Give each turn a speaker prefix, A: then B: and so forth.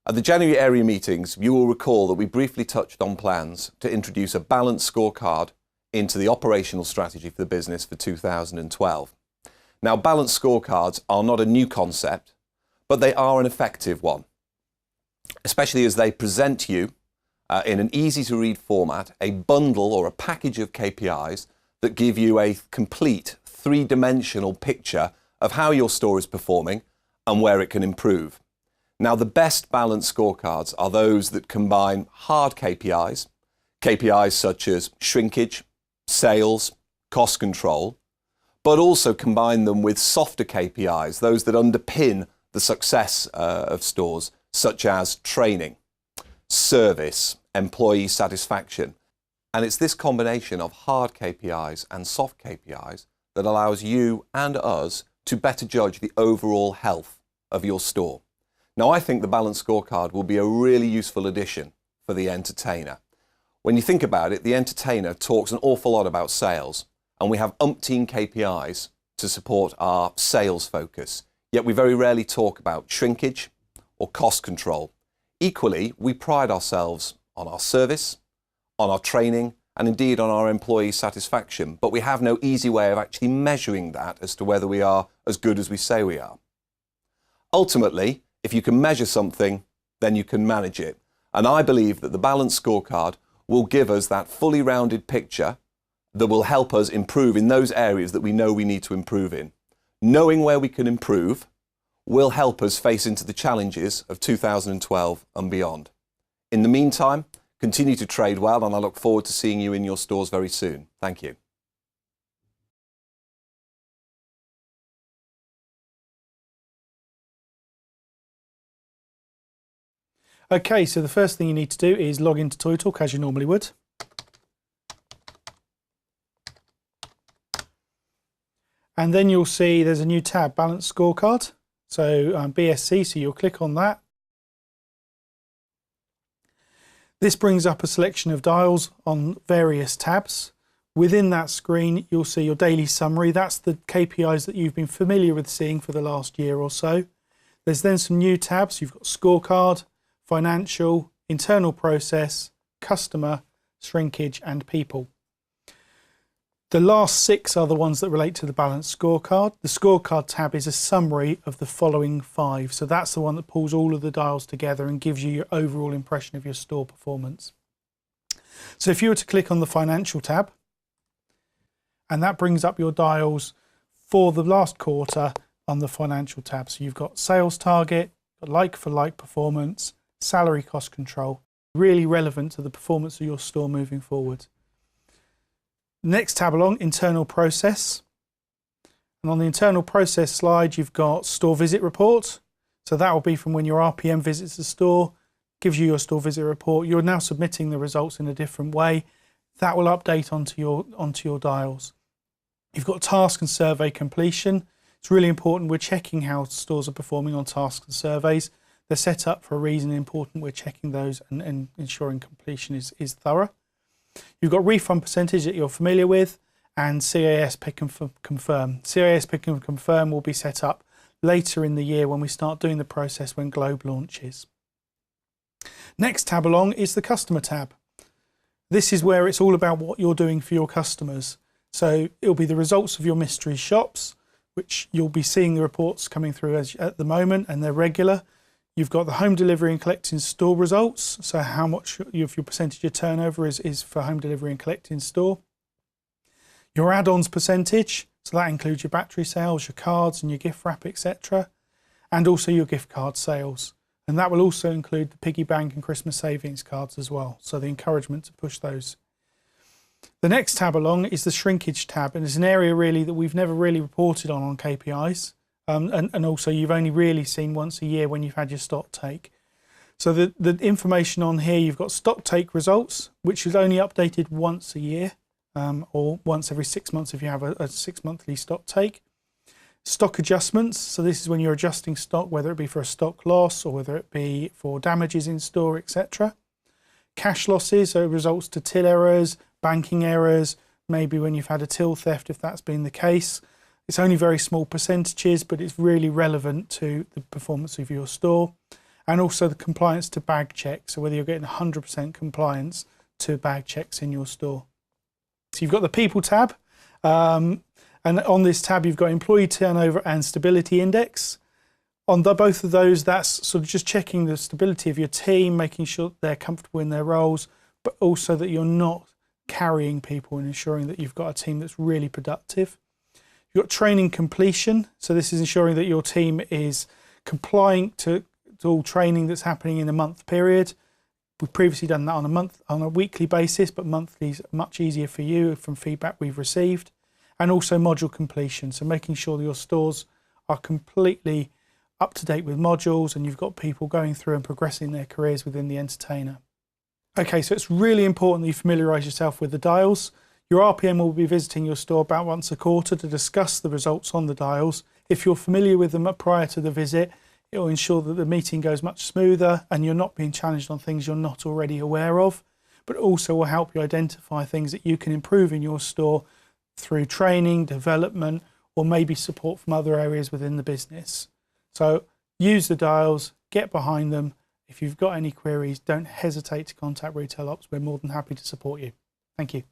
A: At the January area meetings, you will recall that we briefly touched on plans to introduce a balanced scorecard into the operational strategy for the business for 2012. Now, balanced scorecards are not a new concept, but they are an effective one, especially as they present you in an easy-to-read format, a bundle or a package of KPIs that give you a complete three-dimensional picture of how your store is performing and where it can improve. Now, the best balanced scorecards are those that combine hard KPIs, KPIs such as shrinkage, sales, cost control, but also combine them with softer KPIs, those that underpin the success of stores, such as training, service, employee satisfaction. And it's this combination of hard KPIs and soft KPIs that allows you and us to better judge the overall health of your store. Now, I think the balanced scorecard will be a really useful addition for the entertainer. When you think about it, the entertainer talks an awful lot about sales, and we have umpteen KPIs to support our sales focus, yet we very rarely talk about shrinkage or cost control. Equally, we pride ourselves on our service, on our training, and indeed on our employee satisfaction, but we have no easy way of actually measuring that as to whether we are as good as we say we are. Ultimately, if you can measure something, then you can manage it. And I believe that the balanced scorecard will give us that fully rounded picture that will help us improve in those areas that we know we need to improve in. Knowing where we can improve will help us face into the challenges of 2012 and beyond. In the meantime, continue to trade well, and I look forward to seeing you in your stores very soon. Thank you.
B: Okay, so the first thing you need to do is log into ToyTalk as you normally would. And then you'll see there's a new tab, Balanced Scorecard. So BSC, so you'll click on that. This brings up a selection of dials on various tabs. Within that screen, you'll see your daily summary. That's the KPIs that you've been familiar with seeing for the last year or so. There's then some new tabs. You've got Scorecard, Financial, Internal Process, Customer, Shrinkage, and People. The last 6 are the ones that relate to the balanced scorecard. The scorecard tab is a summary of the following 5. So that's the one that pulls all of the dials together and gives you your overall impression of your store performance. So if you were to click on the Financial tab, and that brings up your dials for the last quarter on the Financial tab. So you've got sales target, like-for-like performance, salary cost control, really relevant to the performance of your store moving forward. Next tab along, Internal Process. And on the Internal Process slide, you've got Store Visit Report. So that will be from when your RPM visits the store, gives you your store visit report. You're now submitting the results in a different way. That will update onto your dials. You've got Task and Survey Completion. It's really important. We're checking how stores are performing on tasks and surveys. They're set up for a reason. Important. We're checking those and ensuring completion is thorough. You've got refund percentage that you're familiar with, and CAS Pick and Confirm. CAS Pick and Confirm will be set up later in the year when we start doing the process when Globe launches. Next tab along is the Customer tab. This is where it's all about what you're doing for your customers. So it'll be the results of your mystery shops, which you'll be seeing the reports coming through at the moment, and they're regular. You've got the home delivery and collect in store results. So how much of your percentage of turnover is for home delivery and collect in store. Your add-ons percentage, so that includes your battery sales, your cards and your gift wrap, etc. And also your gift card sales. And that will also include the piggy bank and Christmas savings cards as well. So the encouragement to push those. The next tab along is the Shrinkage tab, and it's an area really that we've never really reported on KPIs. And also you've only really seen once a year when you've had your stock take. So the information on here, you've got stock take results, which is only updated once a year, or once every 6 months if you have a 6 monthly stock take. Stock adjustments, so this is when you're adjusting stock, whether it be for a stock loss or whether it be for damages in store, etc. Cash losses, so results to till errors, banking errors, maybe when you've had a till theft if that's been the case. It's only very small percentages, but it's really relevant to the performance of your store. and also the compliance to bag checks, so whether you're getting 100% compliance to bag checks in your store. So you've got the people tab, and on this tab you've got employee turnover and stability index. On both of those, that's sort of just checking the stability of your team, making sure they're comfortable in their roles, but also that you're not carrying people and ensuring that you've got a team that's really productive. You've got training completion, so this is ensuring that your team is complying to all training that's happening in a month period. We've previously done that on a weekly basis, but monthly is much easier for you from feedback we've received. And also module completion, so making sure that your stores are completely up to date with modules and you've got people going through and progressing their careers within the entertainer. Okay, so it's really important that you familiarise yourself with the dials. Your RPM will be visiting your store about once a quarter to discuss the results on the dials. If you're familiar with them prior to the visit, it will ensure that the meeting goes much smoother and you're not being challenged on things you're not already aware of, but also will help you identify things that you can improve in your store through training, development, or maybe support from other areas within the business. So use the dials, get behind them. If you've got any queries, don't hesitate to contact Retail Ops. We're more than happy to support you. Thank you.